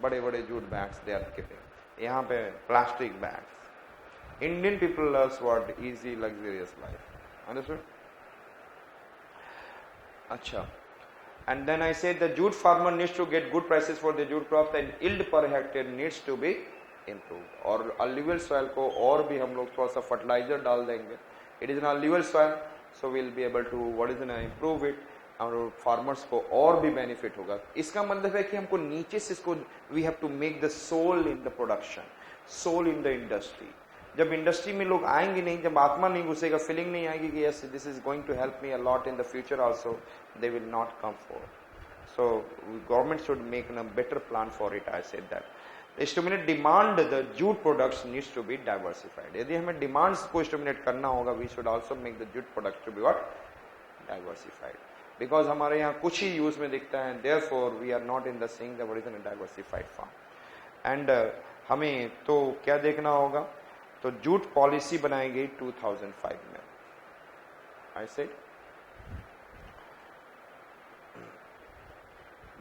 बड़े बड़े jute bags they are keeping, यहाँ पे plastic bags. Indian people loves what easy luxurious life, understood? अच्छा, and then I said the jute farmer needs to get good prices for the jute crops and yield per hectare needs to be improved। और alluvial soil को और भी हम लोग थोड़ा सा fertiliser डाल देंगे, it is an alluvial soil so we will be able to what is an improve it, और फार्मर्स को और भी बेनिफिट होगा। इसका मतलब है कि हमको नीचे से इसको we have to make the soul in the production, soul in the industry. जब इंडस्ट्री में लोग आएंगे नहीं, जब आत्मा नहीं घुसेगा, फीलिंग नहीं आएगी कि yes this is going to help me a lot in the future also, they will not come for. So government should make a better plan for it. I said that stimulate demand the jute products needs to be diversified. यदि हमें demands को stimulate करना होगा, we should also make the jute products to be what diversified, because हमारे यहाँ कुछ ही use में दिखता है, therefore we are not in the seeing the what is an diversified form. And हमें तो क्या देखना होगा, तो जूट पॉलिसी बनाई गई 2005 में। I said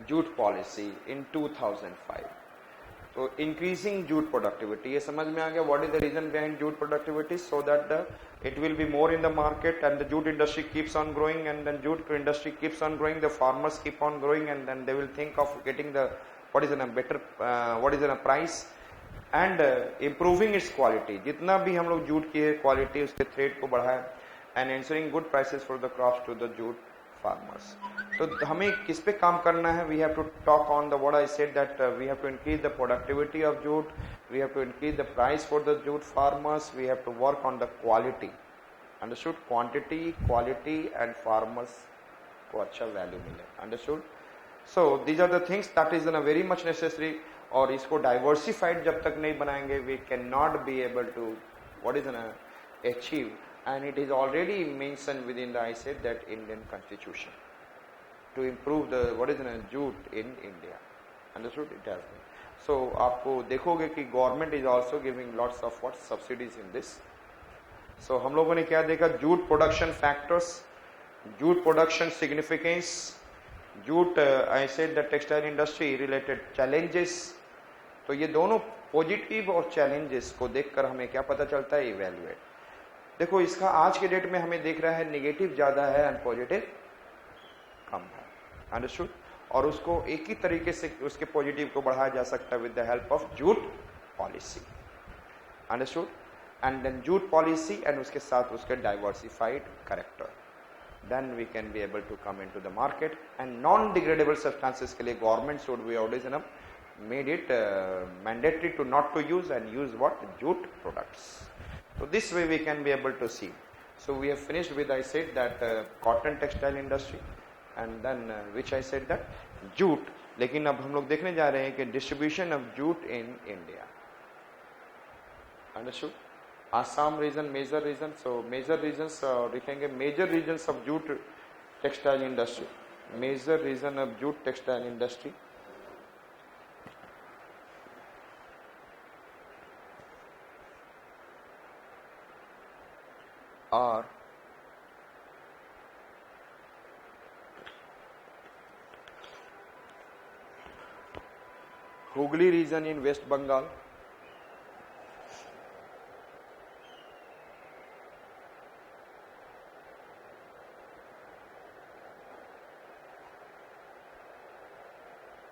jute policy in 2005, तो इंक्रीजिंग जूट प्रोडक्टिविटी, ये समझ में आ गया what is the reason behind jute productivity, so that the it will be more in the market and the jute industry keeps on growing, and then jute industry keeps on growing, the farmers keep on growing, and then they will think of getting the what is in a better what is in a price and improving its quality। जितना भी हम लोग jute की quality उसके thread को बढ़ाए and ensuring good prices for the crops to the jute farmers। तो हमें किस पे काम करना है, we have to talk on the what I said that we have to increase the productivity of jute, we have to increase the price for the jute farmers, we have to work on the quality, understood? Quantity, quality and farmers को अच्छा value मिले, understood? So these are the things that is very much necessary। और इसको diversified जब तक नहीं बनाएंगे, we cannot be able to what is achieve, and it is already mentioned within the I said that Indian Constitution to improve the what is jute in India, understood? It has been so। आपको देखोगे कि government is also giving lots of what subsidies in this. So हम लोगों ने क्या देखा, jute production factors, jute production significance, jute I said the textile industry related challenges. तो ये दोनों पॉजिटिव और चैलेंजेस को देखकर हमें क्या पता चलता है, इवैल्यूएट। देखो इसका आज के डेट में हमें देख रहा है नेगेटिव ज्यादा है एंड पॉजिटिव कम है, अंडरस्टूड? और उसको एक ही तरीके से उसके पॉजिटिव को बढ़ाया जा सकता है with the help of jute policy, understood? And then jute policy and उसके साथ उसके diversified character, then we can be able to come into the market. And non degradable substances के लिए government should be always made it mandatory to not to use and use what jute products। so this way we can be able to see। so we have finished with I said that cotton textile industry and then which I said that jute। लेकिन अब हम लोग देखने जा रहे हैं कि distribution of jute in India, understood? Assam region major region, so major regions लिखेंगे major regions of jute textile industry, major region of jute textile industry are Hooghly region in West Bengal,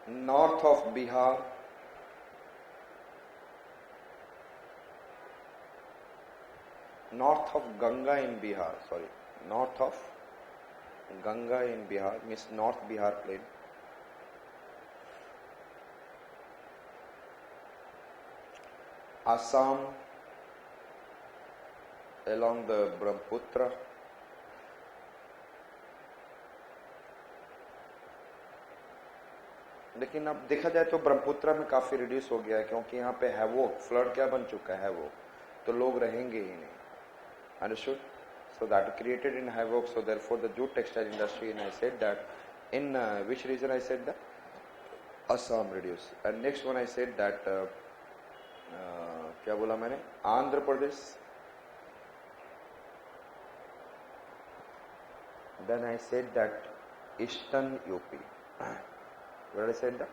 north of Bihar, north of Ganga in Bihar, sorry, north of Ganga in Bihar means North Bihar plain, Assam along the Brahmaputra, लेकिन अब देखा जाए तो ब्रह्मपुत्र में काफी reduce हो गया है, क्योंकि यहाँ पे है वो फ्लड क्या बन चुका है वो, तो लोग रहेंगे ही नहीं, understood? so that created in havoc, so therefore the jute textile industry, and I said that in which region I said that Assam reduced, and next one I said that क्या बोला मैंने, Andhra Pradesh, then I said that eastern UP, where I said that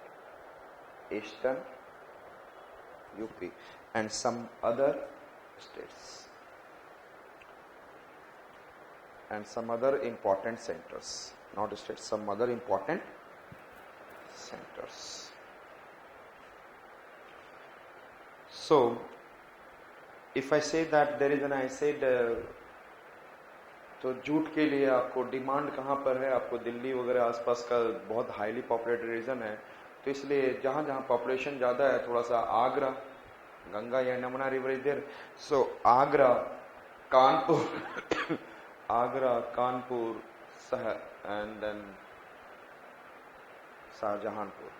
Eastern UP and some other states and some other important centers, not states, some other important centers. So if I say that there is an, I said तो jute के लिए आपको demand कहाँ पर है, आपको दिल्ली वगैरह आसपास का बहुत हाईली पॉपुलेटेड रीजन है, तो इसलिए जहाँ जहाँ पॉपुलेशन ज़्यादा है, थोड़ा सा आगरा, गंगा या Yamuna river is there, so Agra, Kanpur Agra, Kanpur, and then Shahjahanpur,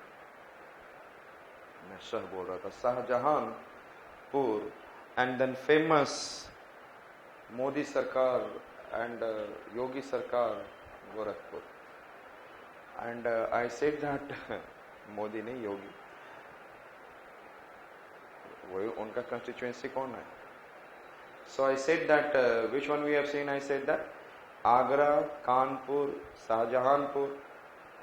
मैं शह बोल रहा था, Shahjahanpur, and then famous Modi सरकार and Yogi Sarkar, Gorakhpur. And I said that Modi नहीं, योगी, वही उनका constituency कौन है? So I said that which one we have seen? I said that Agra, Kanpur, Shahjahanpur,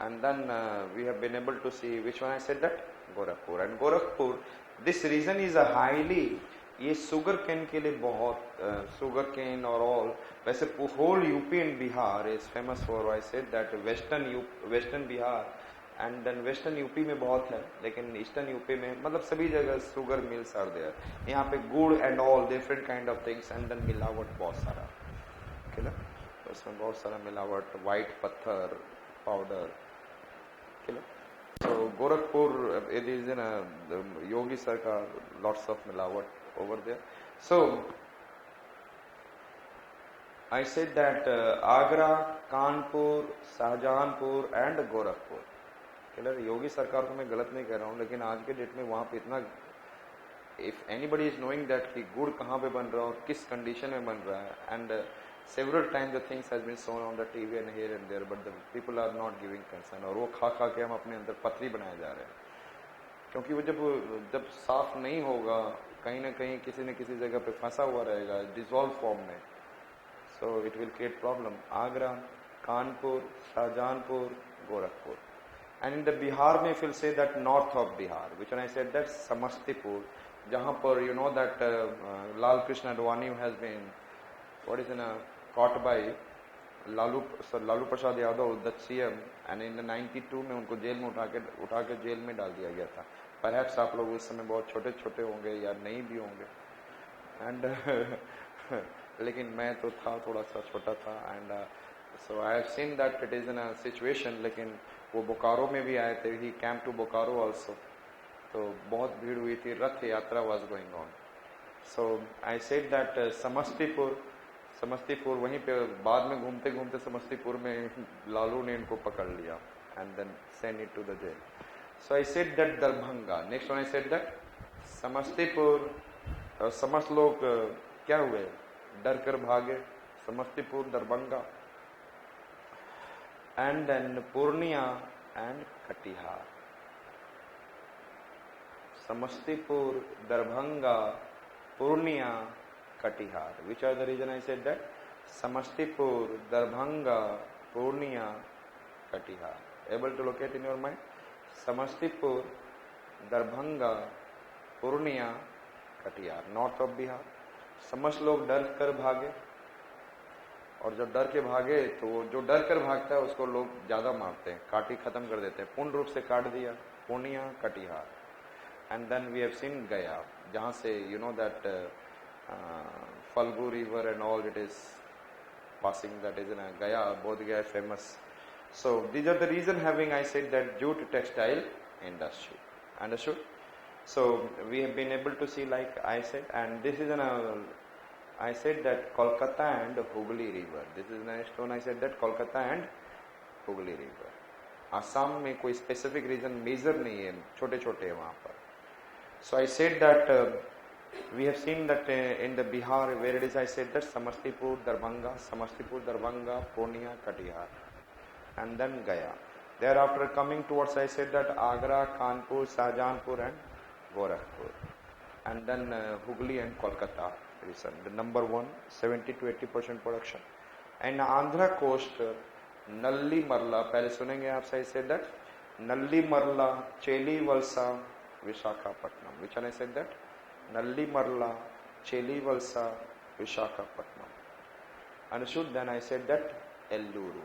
and then we have been able to see which one I said that Gorakhpur. And Gorakhpur, this region is a highly, ये sugar cane के लिए बहुत sugar cane और all, वैसे whole UP and Bihar is famous for, I said that western Bihar and then western UP में बहुत है, लेकिन ईस्टर्न यूपी में मतलब सभी जगह शुगर मिल्स आर देयर, यहाँ पे गुड़ and all different kind of things, and then मिलावट बहुत सारा, ठीक है, उसमें बहुत सारा मिलावट, वाइट पत्थर पाउडर, ठीक है. So Gorakhpur, it is in a Yogi Sarkar, lots of milawat over there. So I said that Agra, Kanpur, Shahjahanpur and Gorakhpur. Clear, Yogi सरकार को मैं गलत नहीं कह रहा हूँ, लेकिन आज के डेट में वहाँ पे इतना, if anybody is knowing that कि गुड़ कहाँ पे बन रहा है और किस कंडीशन में बन रहा है, and several times the things has been shown on the TV and here and there, but the people are not giving concern, और वो खा खा के हम अपने अंदर पथरी बनाए जा रहे हैं, क्योंकि वो जब साफ नहीं होगा, कहीं ना कहीं किसी न किसी जगह पे फंसा हुआ रहेगा डिजॉल्व फॉर्म में, so it will create problem. Agra, Kanpur, Shahjahanpur, Gorakhpur, and in the Bihar में फिर से that north of Bihar, which I said that Samastipur, जहाँ पर you know that Lal Krishna Advani has been what is in a caught by Lalu Prasad Yadav, the CM, and in 92 में उनको jail में उठा के जेल में डाल दिया गया था. परहैप्स आप लोग उस समय बहुत छोटे छोटे होंगे या नहीं भी होंगे, एंड लेकिन मैं तो था, थोड़ा सा छोटा था, and so I have seen that it is in a situation. लेकिन वो बोकारो में भी आए थे, he came to Bokaro also, तो बहुत भीड़ हुई थी, Rath Yatra was going on. So I said that Samastipur वहीं पे बाद में घूमते घूमते समस्तीपुर में लालू ने इनको पकड़ लिया and then send it to the jail. So I said that Darbhanga, next one I said that Samastipur, और समस्त लोग क्या हुए, डर कर भागे, Samastipur, Darbhanga, and then Purnia and Katihar. Samastipur, Darbhanga, Purnia, Katihar. Which are the reason I said that? Samastipur, Darbhanga, Purnia, Katihar. Able to locate in your mind? Samastipur, Darbhanga, Purnia, Katihar. North of Bihar. समस्त लोग डर कर भागे, और जब डर के भागे तो जो डर कर भागता है उसको लोग ज्यादा मारते हैं, काटी खत्म कर देते हैं, पूर्ण रूप से काट दिया. Purnia, Katihar, and then we have seen Gaya, जहां से you know that Falgu river and all it is passing, that is in a Gaya, Bodh Gaya famous. So these are the reason having I said that jute textile industry. Understood? So we have been able to see, like I said, and this is I said that Kolkata and Hooghly river. This is next one. I said that Kolkata and Hooghly river. Assam में कोई specific region major नहीं है, छोटे छोटे है वहाँ पर. So I said that we have seen that in the Bihar, where it is, I said that Samastipur, Darbhanga, Purnia, Katihar, and then Gaya. Thereafter coming towards, I said that Agra, Kanpur, Shahjahanpur and Gorakhpur, and then Hooghly and Kolkata region, the number one, 70 to 80% production. And Andhra coast, Nalli Marla, पहले सुनेंगे आपसे, I said that Nallimarla, Chelivalsa, Visakhapatnam. Which one I said that? Nallimarla, Chelivalsa, Visakhapatnam. Understood? Then I said that Elluru.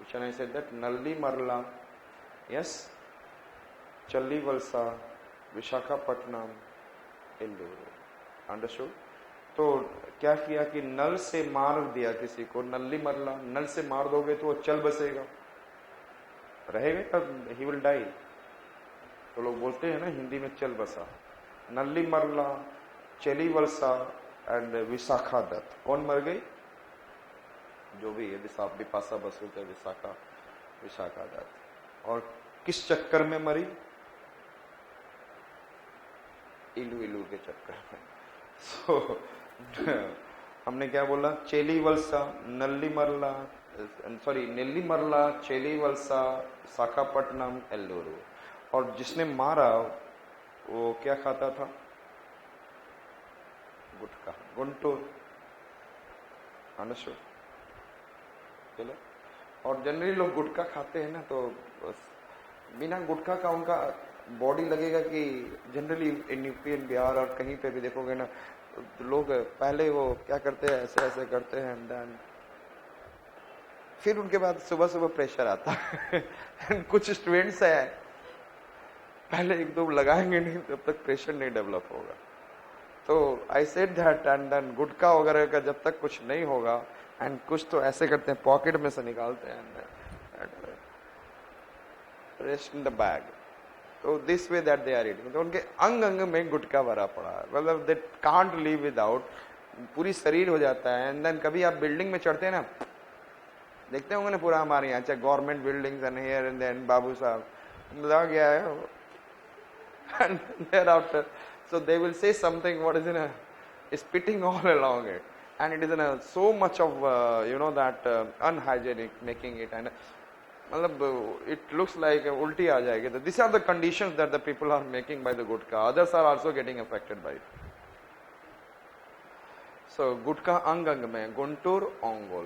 Which one I said that? Nallimarla, yes, Chelivalsa, Visakhapatnam, Elluru. Understood? तो क्या किया कि नल से मार दिया किसी को, नल्ली मरला, नल से मार दोगे तो वो चल बसेगा, रहेगा तब ही विल डाई। तो लोग बोलते हैं ना हिंदी में चल बसा। नल्ली मरला, चली वलसा एंड विशाखा दत्त। कौन मर गई? जो भी है, विपाशा बसु थे, विशाखा दत्त। और किस चक्कर में मरी? इलू इलू के चक्कर में। सो हमने क्या बोला? चेली वलसा, नल्ली मरला, सॉरी नेल्ली मरला, चेली वलसा, विशाखापट्टनम, एल्लूरू। और जिसने मारा वो क्या खाता था? गुटखा, गुंटूर। अंडरस्टूड? चलो। और जनरली लोग गुटखा खाते हैं ना, तो बिना गुटखा का उनका बॉडी लगेगा कि generally in UP and Bihar और कहीं पे भी देखोगे ना, तो लोग पहले वो क्या करते हैं, ऐसे ऐसे करते हैं, देन फिर उनके बाद सुबह सुबह प्रेशर आता है। कुछ स्टूडेंट्स है पहले एक दो लगाएंगे नहीं तब तक प्रेशर नहीं डेवलप होगा। तो I said that, and then gutkha वगैरह का जब तक कुछ नहीं होगा, एंड कुछ तो ऐसे करते हैं पॉकेट में से निकालते हैं, रेस्ट इन द बैग। तो this way that they are eating, तो उनके अंग अंग में गुटखा भरा पड़ा है, मतलब दे कांट लिव विदाउट, पूरी शरीर हो जाता है। एंड देन कभी आप बिल्डिंग में चढ़ते हैं ना, देखते होंगे ना पूरा हमारे यहाँ, चाहे government buildings and here and then बाबू साहब लगा गया है, and thereafter so they will say something what is in a spitting all along it, and it is in a so much of that unhygienic making it, and it looks like ulti aa jayegi. These are the conditions that the people are making by the gutka. Others are also getting affected by it. So gutka ang ang mein Guntur, Ongol.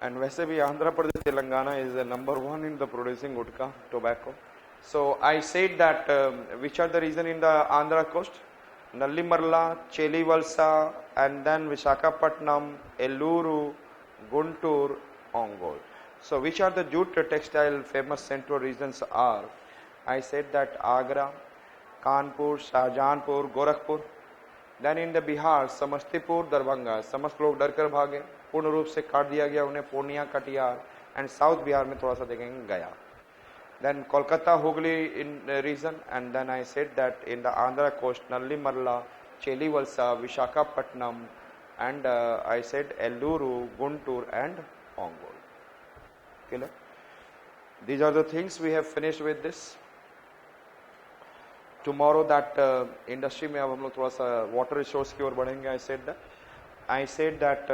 And वैसे भी Andhra Pradesh, Telangana is the number one in the producing gutka, tobacco. So I said that which are the reason in the Andhra coast? Nallimarla, Chelivalsa, and then Visakhapatnam, Elluru, Guntur, Ongol. So which are the jute textile famous central regions are? I said that Agra, Kanpur, Shahjahanpur, Gorakhpur. Then in the Bihar, Samastipur, Darbhanga, समस्त लोग डर कर भागे, पूर्ण रूप से काट दिया गया उन्हें, पूर्णिया, कटिहार, एंड साउथ बिहार में थोड़ा सा देखेंगे गया। Then Kolkata, Hooghly in region, and then I said that in the Andhra coast, Nallimarla, Chelivalsa, Visakhapatnam, and I said Elluru, Guntur, and Ongol. Clear? These are the things we have finished with this. Tomorrow that industry में अब हम लोग थोड़ा सा water resource की ओर बढ़ेंगे. I said that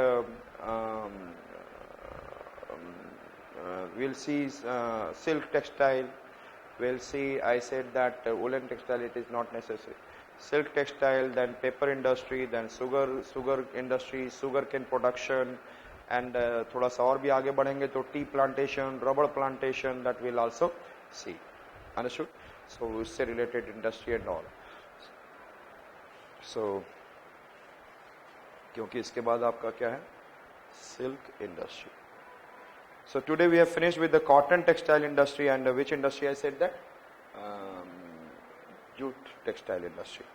we'll see silk textile, we'll see, I said that woolen textile it is not necessary, silk textile, then paper industry, then sugar industry, sugar cane production, and थोड़ा सा और भी आगे बढ़ेंगे तो tea plantation, rubber plantation, that we'll also see. Understood? So उससे related industry and all. So क्योंकि इसके बाद आपका क्या है? Silk industry. So today we have finished with the cotton textile industry, and which industry I said that? Jute textile industry.